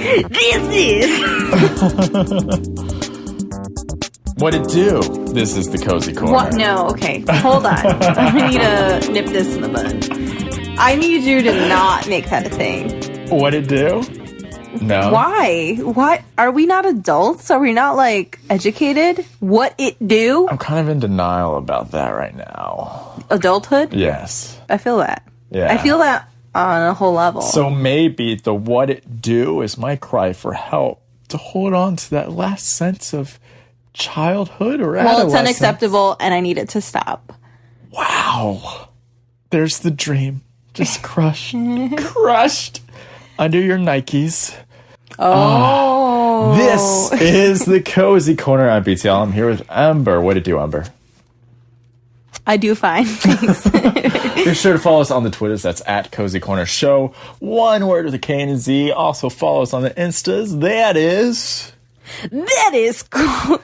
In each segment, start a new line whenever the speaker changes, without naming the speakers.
This is...
What it do? This is the Cozy Corner.
What? No, okay. Hold on. I need to nip this in the bud. I need you to not make that a thing.
What it do? No.
Why? What? Are we not adults? Are we not, like, educated? What it do?
I'm kind of in denial about that right now.
Adulthood?
Yes.
I feel that.
Yeah.
I feel that on a whole level.
So maybe the what it do is my cry for help to hold on to that last sense of childhood or adolescence.
Well, it's unacceptable, and I need it to stop.
Wow. There's the dream. Just crushed under your Nikes.
Oh.
This is the Cozy Corner. I'm BTL. I'm here with Ember. What it do, Ember?
I do fine. Thanks.
Be sure to follow us on the Twitters. That's at Cozy Corner Show. One word with a K and a Z. Also follow us on the Instas. That is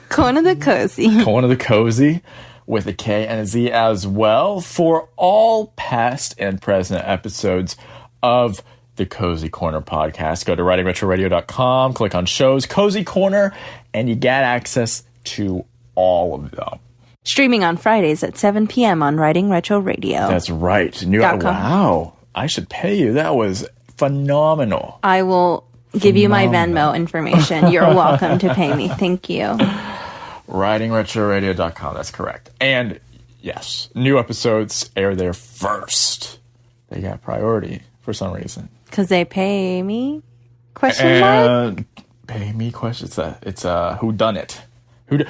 Corner the Cozy.
Corner the Cozy with a K and a Z as well. For all past and present episodes of the Cozy Corner podcast, go to writingretroradio.com, click on shows, Cozy Corner, and you get access to all of them.
Streaming on Fridays at 7 p.m. on Writing Retro Radio.
That's right. Wow. I should pay you. That was phenomenal.
I will give you my Venmo information. You're welcome to pay me. Thank you.
WritingRetroRadio.com. That's correct. And yes, new episodes air there first. They got priority for some reason.
Because they pay me? Question mark?
Pay me? Question. It's a whodunit.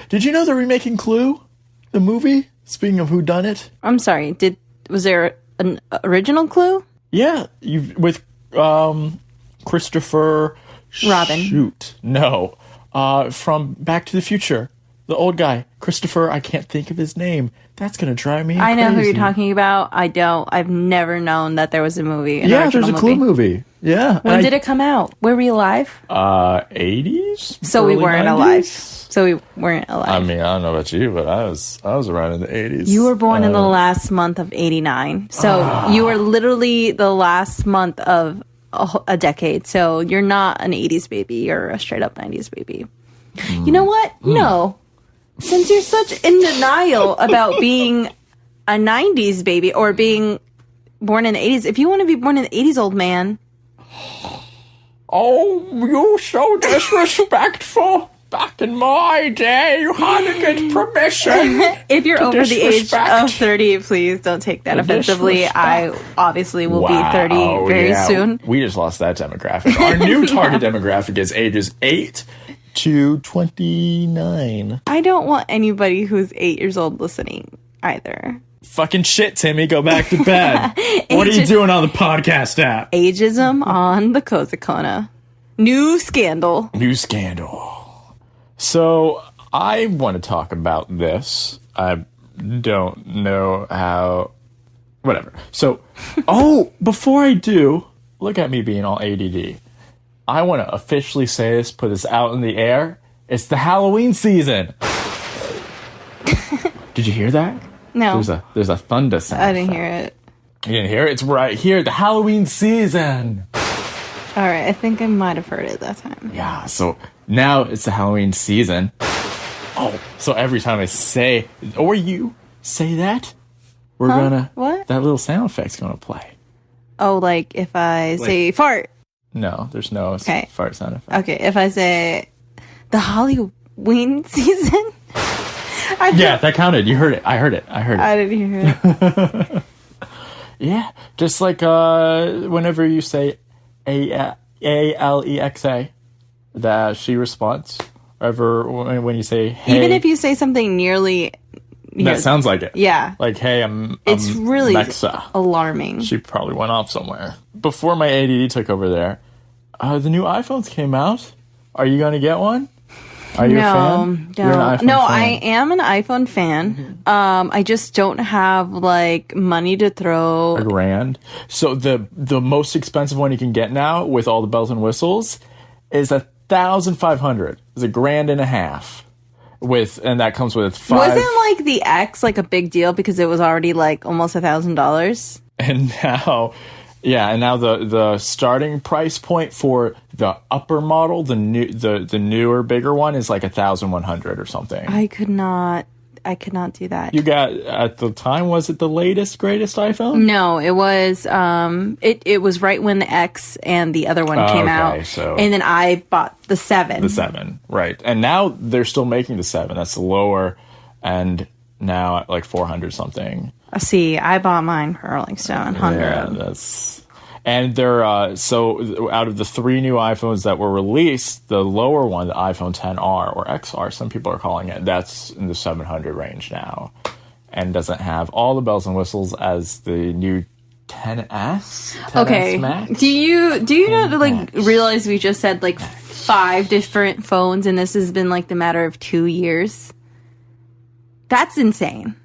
Did you know they're remaking Clue? The movie? Speaking of whodunit?
I'm sorry. Was there an original Clue?
Yeah. With Christopher...
Robin.
Shoot. No. From Back to the Future. The old guy. Christopher, I can't think of his name. That's going to drive me
I know
crazy.
who you're talking about. I don't. I've never known that there was a movie.
Yeah, there's a Clue movie. Yeah.
When did it come out? Were we alive?
80s?
So we weren't
90s?
alive. So we weren't alive.
I mean, I don't know about you, but I was around in the 80s.
You were born in the last month of 89. So you were literally the last month of a decade. So you're not an 80s baby. You're a straight up 90s baby. You know what? No. Since you're such in denial about being a 90s baby or being born in the 80s, if you want to be born in the 80s, old man.
Oh, you're so disrespectful. Back in my day, you had to get permission.
If you're over the age of 30, please don't take that offensively. I obviously will be 30 very soon.
We just lost that demographic. Our new target demographic is ages 8 to 29.
I don't want anybody who's 8 years old listening either.
Fucking shit, Timmy. Go back to bed. What are you doing on the podcast app?
Ageism on the Cozy Corner. New scandal.
So, I want to talk about this. I don't know how... Whatever. So, before I do, look at me being all ADD. I want to officially say this, put this out in the air. It's the Halloween season. Did you hear that?
No.
There's a thunder sound.
I didn't hear it.
You didn't hear it? It's right here. The Halloween season.
All right. I think I might have heard it that time.
Yeah. So now it's the Halloween season. Oh, so every time I say, or you say that, we're gonna...
What?
That little sound effect's gonna play.
Oh, like if I say fart.
No, there's no fart sound effect.
Okay, if I say the Halloween season.
Yeah, that counted. You heard it. I heard it.
I didn't hear it.
Yeah, just like whenever you say Alexa, that she responds. Ever when you say hey.
Even if you say something nearly...
That sounds like it.
Yeah.
Like, hey, I'm
It's really
Alexa.
Alarming.
She probably went off somewhere. Before my ADD took over there, the new iPhones came out. Are you going to get one? Are you a fan?
No,
You're an iPhone fan?
I am an iPhone fan. I just don't have like money to throw.
$1,000. So the most expensive one you can get now with all the bells and whistles is $1,500. It's $1,500. And that comes with 5.
Wasn't like the X like a big deal because it was already like almost $1,000?
And now Yeah, and now the starting price point for the upper model, the newer, bigger one, is like 1,100 or something.
I could not do that.
You got, at the time, was it the latest, greatest iPhone?
No, it was it was right when the X and the other one came out.
So
and then I bought the 7.
the 7, right. And now they're still making the 7. That's the lower, and now at like 400 something.
See, I bought mine for like 700.
Yeah, that's... And they're, so out of the 3 new iPhones that were released, the lower one, the iPhone XR or XR, some people are calling it, that's in the 700 range now. And doesn't have all the bells and whistles as the new 10S
Okay.
Max.
Do you not like realize we just said like 5 different phones and this has been like the matter of 2 years? That's insane.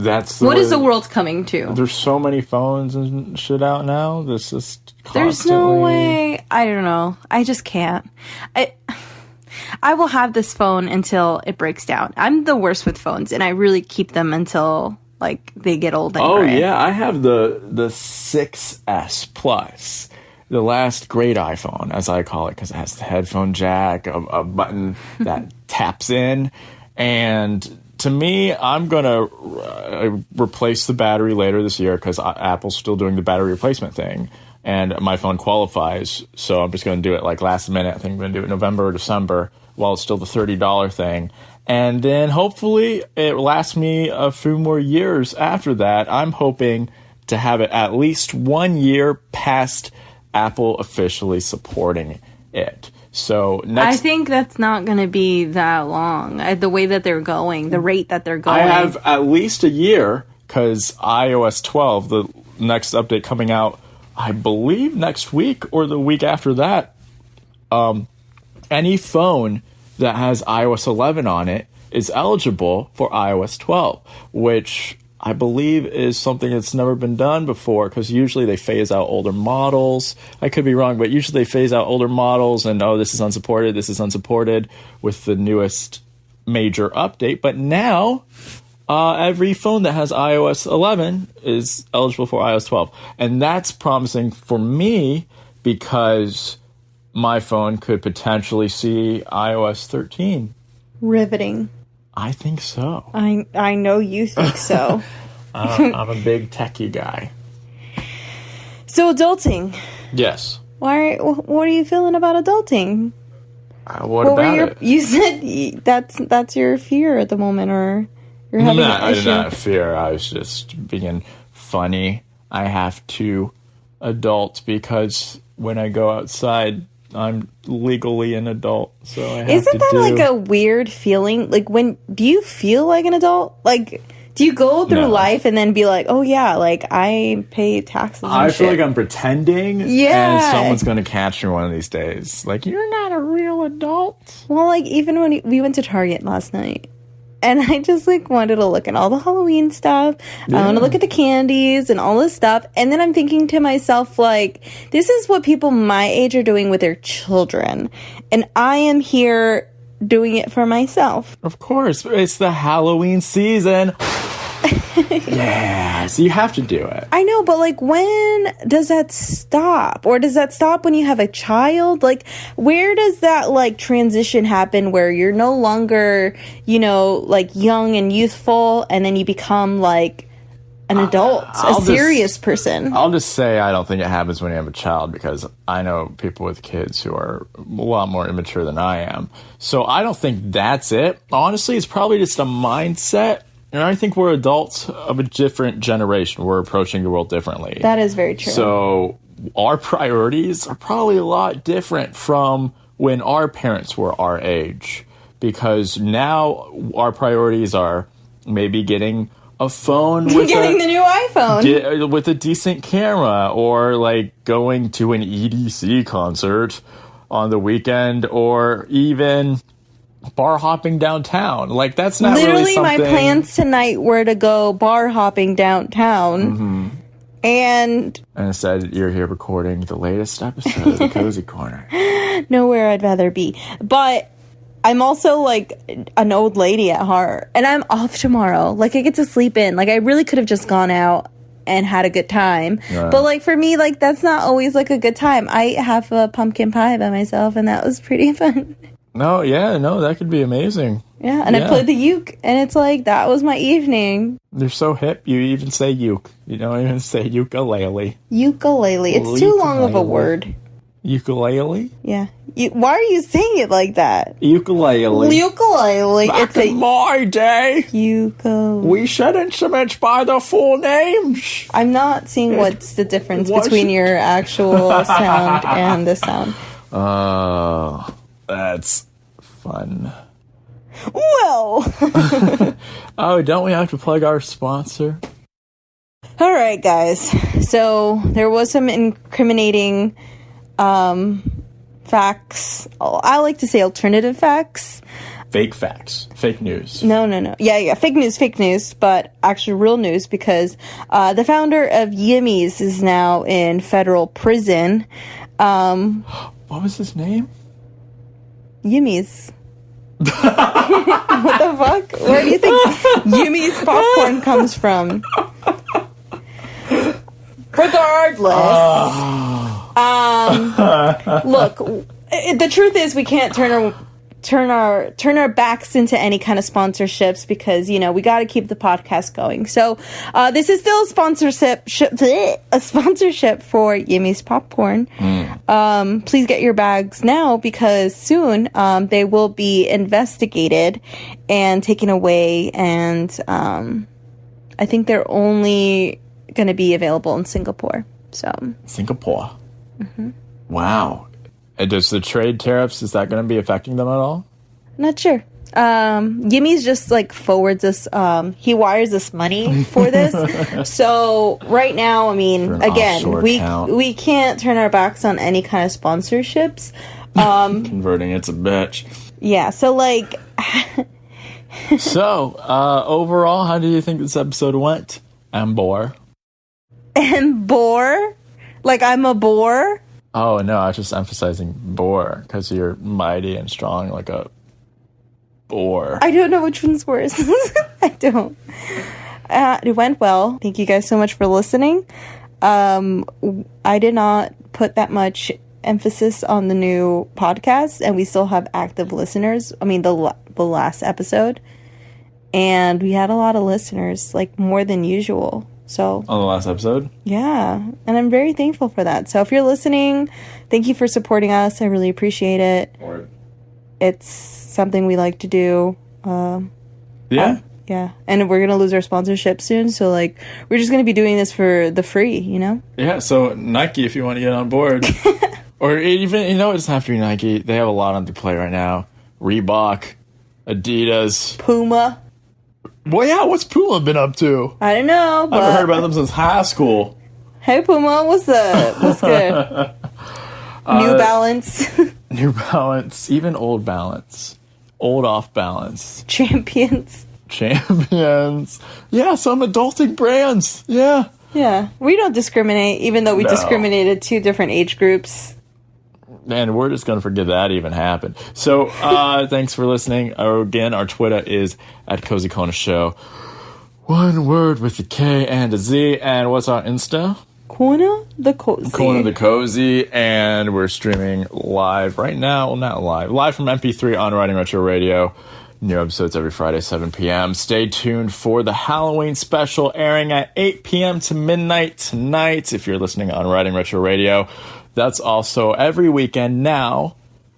That's
What is the world coming to?
There's so many phones and shit out now. This is constantly...
There's no way. I don't know. I just can't. I will have this phone until it breaks down. I'm the worst with phones, and I really keep them until like they get old and gray.
Yeah, I have the 6S Plus, the last great iPhone, as I call it, because it has the headphone jack, a button that taps in, and to me, I'm going to replace the battery later this year because Apple's still doing the battery replacement thing. And my phone qualifies, so I'm just going to do it like last minute. I think I'm going to do it November or December while it's still the $30 thing. And then hopefully it lasts me a few more years after that. I'm hoping to have it at least 1 year past Apple officially supporting it. So
I think that's not going to be that long. The way that they're going, the rate that they're going.
I have at least a year because iOS 12, the next update coming out, I believe next week or the week after that, any phone that has iOS 11 on it is eligible for iOS 12, which I believe is something that's never been done before because usually they phase out older models. I could be wrong, but usually they phase out older models and, this is unsupported with the newest major update. But now every phone that has iOS 11 is eligible for iOS 12. And that's promising for me because my phone could potentially see iOS 13.
Riveting.
I think so.
I know you think so.
I'm a big techie guy.
So adulting.
Yes.
What are you feeling about adulting?
What about it?
You said that's your fear at the moment, or you're having an
I
issue.
did not fear. I was just being funny. I have to adult because when I go outside, I'm legally an adult, so I have
Isn't
to
that
do...
like a weird feeling? Like, do you feel like an adult? Like, do you go through
No.
life and then be like, oh yeah, like I pay taxes and
I feel
shit.
like I'm pretending,
Yeah.
and someone's going to catch me one of these days. Like, you're not a real adult.
Well, like, even when we went to Target last night, and I just, like, wanted to look at all the Halloween stuff. I want to look at the candies and all this stuff. And then I'm thinking to myself, like, this is what people my age are doing with their children. And I am here doing it for myself.
Of course, it's the Halloween season. Yeah, so you have to do it.
I know, but, like, when does that stop? Or does that stop when you have a child? Like, where does that, like, transition happen where you're no longer, like, young and youthful, and then you become, like, an adult, a serious person?
I'll just say I don't think it happens when you have a child because I know people with kids who are a lot more immature than I am. So I don't think that's it. Honestly, it's probably just a mindset. And I think we're adults of a different generation. We're approaching the world differently.
That is very true.
So our priorities are probably a lot different from when our parents were our age. Because now our priorities are maybe getting a phone with
Getting the new iPhone.
with a decent camera, or like going to an EDC concert on the weekend, or even bar hopping downtown. Like, that's not
Literally,
really something...
my plans tonight were to go bar hopping downtown. And
instead, you're here recording the latest episode of The Cozy Corner.
nowhere I'd rather be. But I'm also, like, an old lady at heart. And I'm off tomorrow. Like, I get to sleep in. Like, I really could have just gone out and had a good time.
Right.
But like for me, like that's not always like a good time. I ate half a pumpkin pie by myself, and that was pretty fun.
No, yeah, no, that could be amazing.
Yeah, and I played the uke, and it's like that was my evening.
You're so hip, you even say uke. You don't even say ukulele.
Ukulele. It's too long of a word.
Ukulele?
Yeah. Why are you saying it like that?
Ukulele.
Ukulele.
Back in my day,
ukulele.
we said instruments by the full names.
I'm not seeing what's the difference
wasn't-
between your actual sound and the sound.
Oh, that's fun.
Well.
Oh, don't we have to plug our sponsor?
All right, guys. So there was some incriminating facts. I like to say alternative facts.
Fake facts. Fake news.
No. Yeah. Fake news, but actually real news because the founder of Yimmy's is now in federal prison.
What was his name?
Yimmy's. What the fuck? Where do you think Yimmy's popcorn comes from? Regardless. Look, the truth is we can't turn our backs into any kind of sponsorships because we got to keep the podcast going. So this is still a sponsorship for Yimmy's popcorn. Please get your bags now because soon they will be investigated and taken away, and I think they're only going to be available in Singapore. So
Singapore. Mm-hmm. Wow. And does the trade tariffs, is that going to be affecting them at all?
Not sure. Yimmy's just like forwards us, he wires us money for this. So right now, I mean, again, we can't turn our backs on any kind of sponsorships.
Converting it's a bitch.
Yeah, so like
So, overall, how do you think this episode went? Ambor.
And bore? Like I'm a bore?
Oh, no, I was just emphasizing boar, because you're mighty and strong like a boar.
I don't know which one's worse. I don't. It went well. Thank you guys so much for listening. I did not put that much emphasis on the new podcast, and we still have active listeners. I mean, the last episode. And we had a lot of listeners, like more than usual. So
on the last episode?
Yeah, and I'm very thankful for that. So if you're listening, thank you for supporting us. I really appreciate it. It's something we like to do.
Yeah.
Yeah, and we're going to lose our sponsorship soon. So, like, we're just going to be doing this for the free,
Yeah, so Nike, if you want to get on board. Or even, it doesn't have to be Nike. They have a lot on the play right now. Reebok, Adidas.
Puma.
Well, yeah, what's Puma been up to?
I don't know, but
I haven't heard about them since high school.
Hey, Puma, what's up? What's good? New Balance.
New Balance, even Old Balance. Old Off Balance.
Champions.
Yeah, some adulting brands. Yeah.
Yeah, we don't discriminate, even though we discriminated 2 different age groups.
And we're just going to forget that even happened. So, thanks for listening. Again, our Twitter is at Cozy Kona Show. One word with a K and a Z. And what's our Insta?
Kona the Cozy.
Kona the Cozy. And we're streaming live right now. Well, not live from MP3 on Writing Retro Radio. New episodes every Friday, 7 p.m. Stay tuned for the Halloween special airing at 8 p.m. to midnight tonight. If you're listening on Writing Retro Radio, that's also every weekend now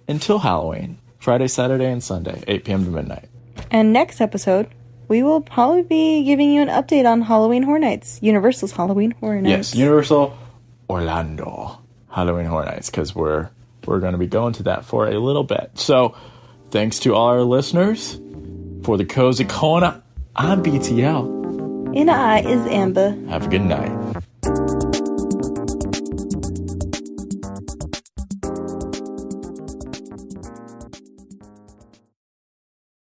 until Halloween. Friday, Saturday, and Sunday, 8 p.m. to midnight.
And next episode, we will probably be giving you an update on Halloween Horror Nights. Universal's Halloween Horror Nights.
Yes, Universal Orlando Halloween Horror Nights, because we're going to be going to that for a little bit. So, thanks to all our listeners. For the Cozy Kona, I'm BTL.
And I is Amber.
Have a good night.